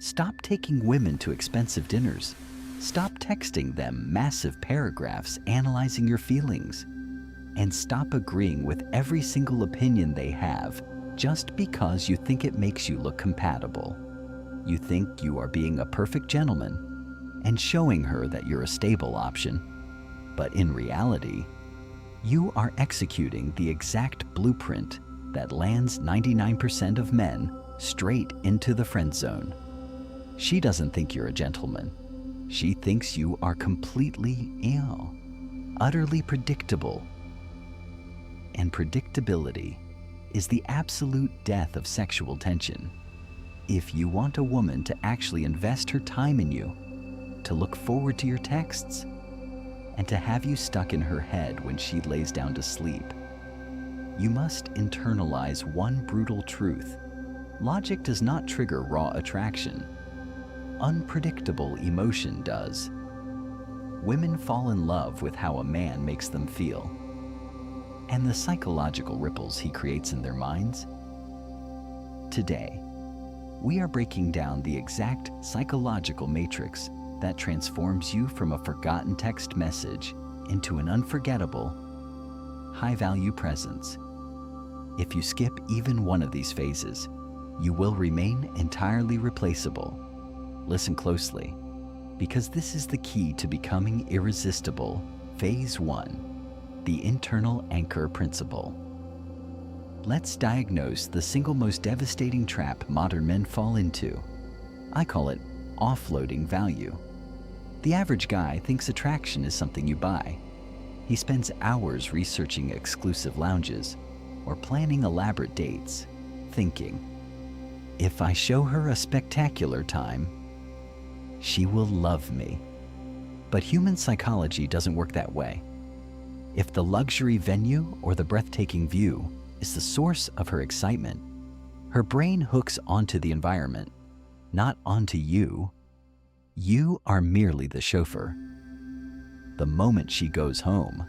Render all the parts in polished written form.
Stop taking women to expensive dinners. Stop texting them massive paragraphs analyzing your feelings. And stop agreeing with every single opinion they have just because you think it makes you look compatible. You think you are being a perfect gentleman and showing her that you're a stable option. But in reality, you are executing the exact blueprint that lands 99% of men straight into the friend zone. She doesn't think you're a gentleman. She thinks you are completely ill, utterly predictable. And predictability is the absolute death of sexual tension. If you want a woman to actually invest her time in you, to look forward to your texts, and to have you stuck in her head when she lays down to sleep, you must internalize one brutal truth. Logic does not trigger raw attraction. Unpredictable emotion does. Women fall in love with how a man makes them feel, and the psychological ripples he creates in their minds. Today, we are breaking down the exact psychological matrix that transforms you from a forgotten text message into an unforgettable, high-value presence. If you skip even one of these phases, you will remain entirely replaceable. Listen closely, because this is the key to becoming irresistible. Phase 1, the internal anchor principle. Let's diagnose the single most devastating trap modern men fall into. I call it offloading value. The average guy thinks attraction is something you buy. He spends hours researching exclusive lounges or planning elaborate dates, thinking, if I show her a spectacular time, she will love me. But human psychology doesn't work that way. If the luxury venue or the breathtaking view is the source of her excitement, her brain hooks onto the environment, not onto you. You are merely the chauffeur. The moment she goes home,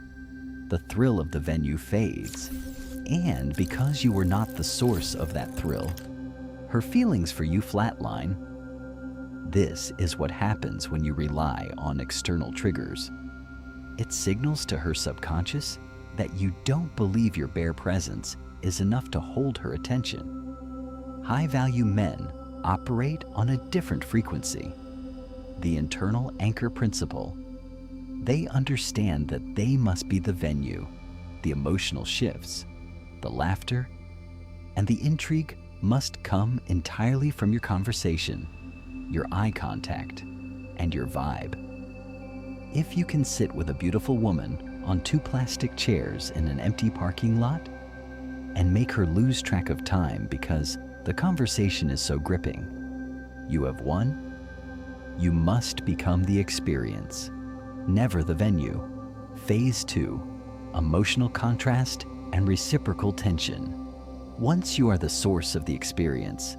the thrill of the venue fades, and because you were not the source of that thrill, her feelings for you flatline. This is what happens when you rely on external triggers. It signals to her subconscious that you don't believe your bare presence is enough to hold her attention. High-value men operate on a different frequency. The internal anchor principle. They understand that they must be the venue, the emotional shifts, the laughter, and the intrigue must come entirely from your conversation, your eye contact, and your vibe. If you can sit with a beautiful woman on 2 plastic chairs in an empty parking lot and make her lose track of time because the conversation is so gripping, you have won. You must become the experience, never the venue. Phase 2, emotional contrast and reciprocal tension. Once you are the source of the experience,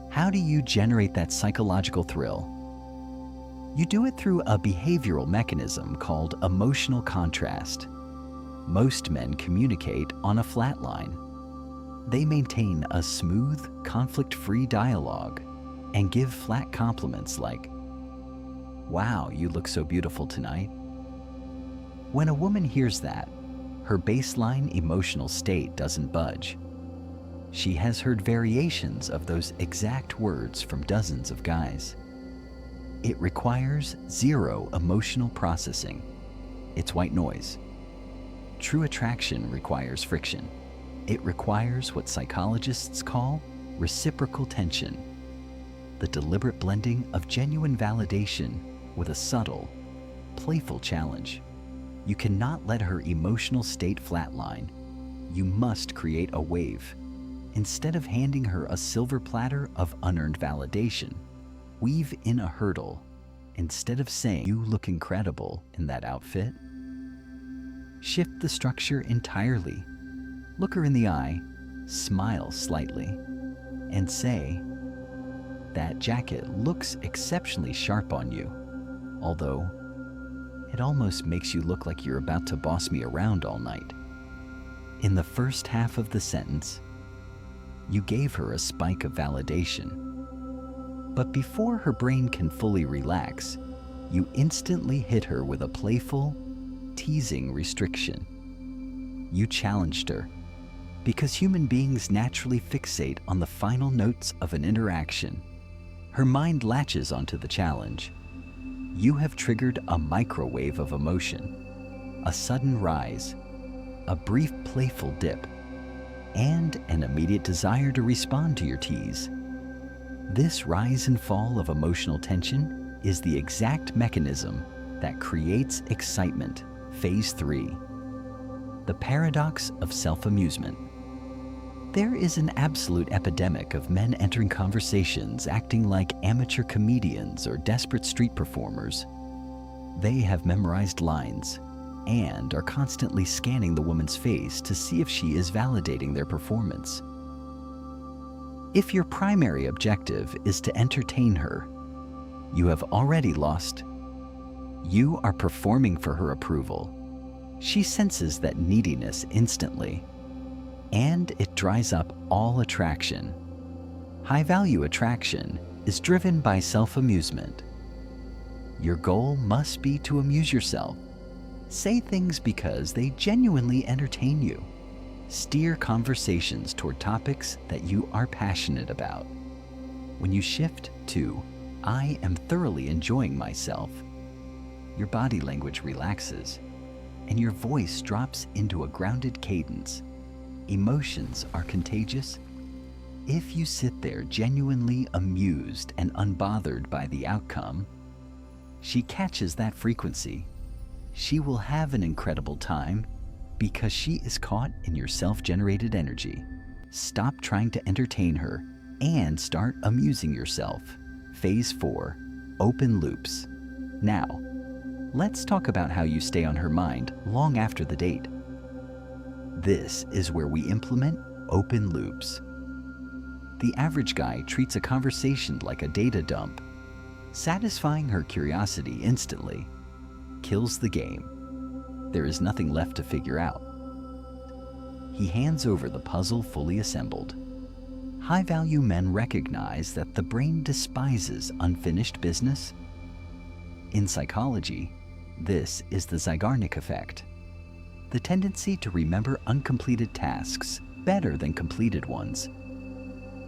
how do you generate that psychological thrill? You do it through a behavioral mechanism called emotional contrast. Most men communicate on a flat line. They maintain a smooth, conflict-free dialogue and give flat compliments like, "Wow, you look so beautiful tonight." When a woman hears that, her baseline emotional state doesn't budge. She has heard variations of those exact words from dozens of guys. It requires zero emotional processing. It's white noise. True attraction requires friction. It requires what psychologists call reciprocal tension, the deliberate blending of genuine validation with a subtle, playful challenge. You cannot let her emotional state flatline. You must create a wave. Instead of handing her a silver platter of unearned validation, weave in a hurdle. Instead of saying, "You look incredible in that outfit," shift the structure entirely. Look her in the eye, smile slightly, and say, "That jacket looks exceptionally sharp on you, although it almost makes you look like you're about to boss me around all night." In the first half of the sentence, you gave her a spike of validation. But before her brain can fully relax, you instantly hit her with a playful, teasing restriction. You challenged her, because human beings naturally fixate on the final notes of an interaction. Her mind latches onto the challenge. You have triggered a microwave of emotion, a sudden rise, a brief playful dip, and an immediate desire to respond to your tease. This rise and fall of emotional tension is the exact mechanism that creates excitement. Phase 3. The paradox of self-amusement. There is an absolute epidemic of men entering conversations acting like amateur comedians or desperate street performers. They have memorized lines and are constantly scanning the woman's face to see if she is validating their performance. If your primary objective is to entertain her, you have already lost. You are performing for her approval. She senses that neediness instantly, and it dries up all attraction. High-value attraction is driven by self-amusement. Your goal must be to amuse yourself. Say things because they genuinely entertain you. Steer conversations toward topics that you are passionate about. When you shift to, "I am thoroughly enjoying myself," your body language relaxes, and your voice drops into a grounded cadence. Emotions are contagious. If you sit there genuinely amused and unbothered by the outcome, she catches that frequency. She will have an incredible time because she is caught in your self-generated energy. Stop trying to entertain her and start amusing yourself. Phase 4. Open loops. Now, let's talk about how you stay on her mind long after the date. This is where we implement open loops. The average guy treats a conversation like a data dump. Satisfying her curiosity instantly kills the game. There is nothing left to figure out. He hands over the puzzle fully assembled. High-value men recognize that the brain despises unfinished business. In psychology, this is the Zeigarnik effect, the tendency to remember uncompleted tasks better than completed ones.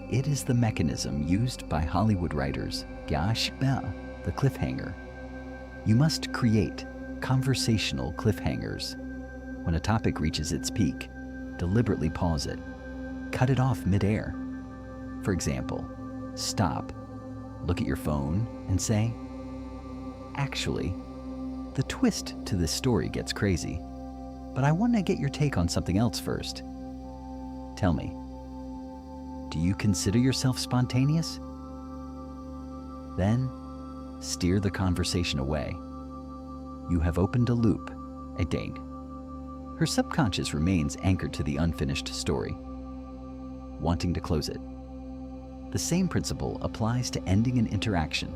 It is the mechanism used by Hollywood writers. The cliffhanger. You must create conversational cliffhangers. When a topic reaches its peak, deliberately pause it. Cut it off mid-air. For example, stop, look at your phone, and say, "Actually, the twist to this story gets crazy, but I want to get your take on something else first. Tell me, do you consider yourself spontaneous?" Then, steer the conversation away. You have opened a loop, a date. Her subconscious remains anchored to the unfinished story, wanting to close it. The same principle applies to ending an interaction.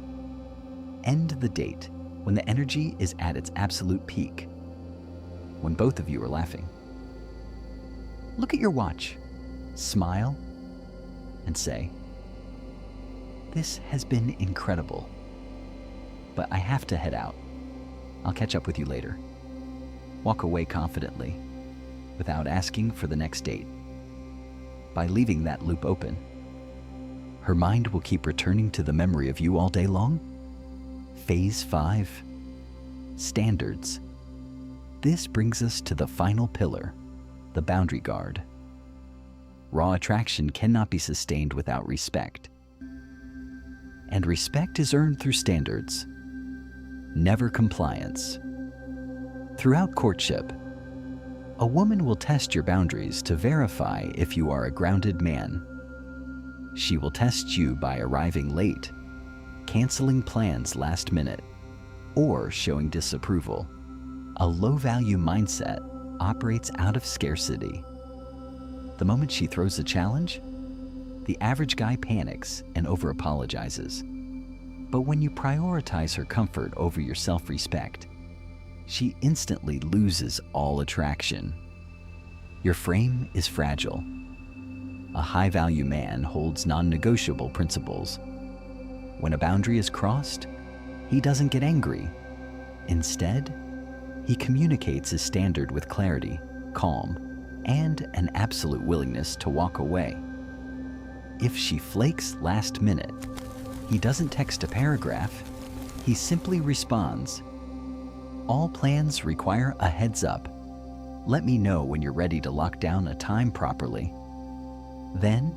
End the date when the energy is at its absolute peak, when both of you are laughing. Look at your watch, smile, and say, "This has been incredible, but I have to head out. I'll catch up with you later." Walk away confidently, without asking for the next date. By leaving that loop open, her mind will keep returning to the memory of you all day long. Phase 5. Standards. This brings us to the final pillar, the boundary guard. Raw attraction cannot be sustained without respect. And respect is earned through standards, never compliance. Throughout courtship, a woman will test your boundaries to verify if you are a grounded man. She will test you by arriving late, canceling plans last minute, or showing disapproval. A low-value mindset operates out of scarcity. The moment she throws a challenge, the average guy panics and over-apologizes. But when you prioritize her comfort over your self-respect, she instantly loses all attraction. Your frame is fragile. A high-value man holds non-negotiable principles. When a boundary is crossed, he doesn't get angry. Instead, he communicates his standard with clarity, calm, and an absolute willingness to walk away. If she flakes last minute, he doesn't text a paragraph, he simply responds, "All plans require a heads up. Let me know when you're ready to lock down a time properly." Then,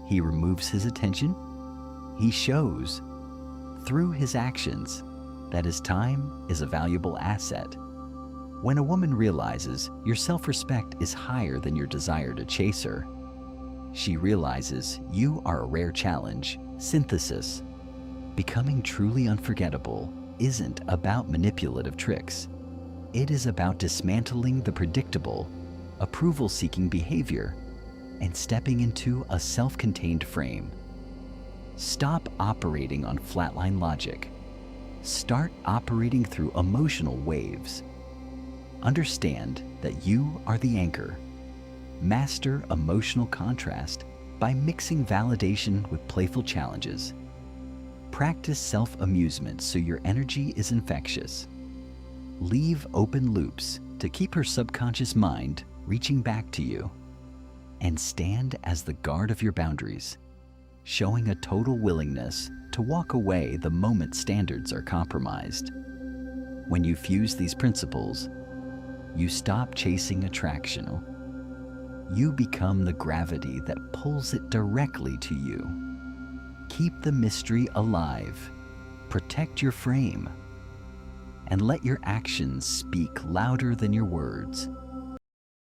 he removes his attention. He shows, through his actions, that his time is a valuable asset. When a woman realizes your self-respect is higher than your desire to chase her, she realizes you are a rare challenge. Synthesis. Becoming truly unforgettable isn't about manipulative tricks. It is about dismantling the predictable, approval-seeking behavior and stepping into a self-contained frame. Stop operating on flatline logic. Start operating through emotional waves. Understand that you are the anchor. Master emotional contrast by mixing validation with playful challenges. Practice self-amusement so your energy is infectious. Leave open loops to keep her subconscious mind reaching back to you. And stand as the guard of your boundaries, showing a total willingness to walk away the moment standards are compromised. When you fuse these principles, you stop chasing attraction. You become the gravity that pulls it directly to you. Keep the mystery alive, protect your frame, and let your actions speak louder than your words.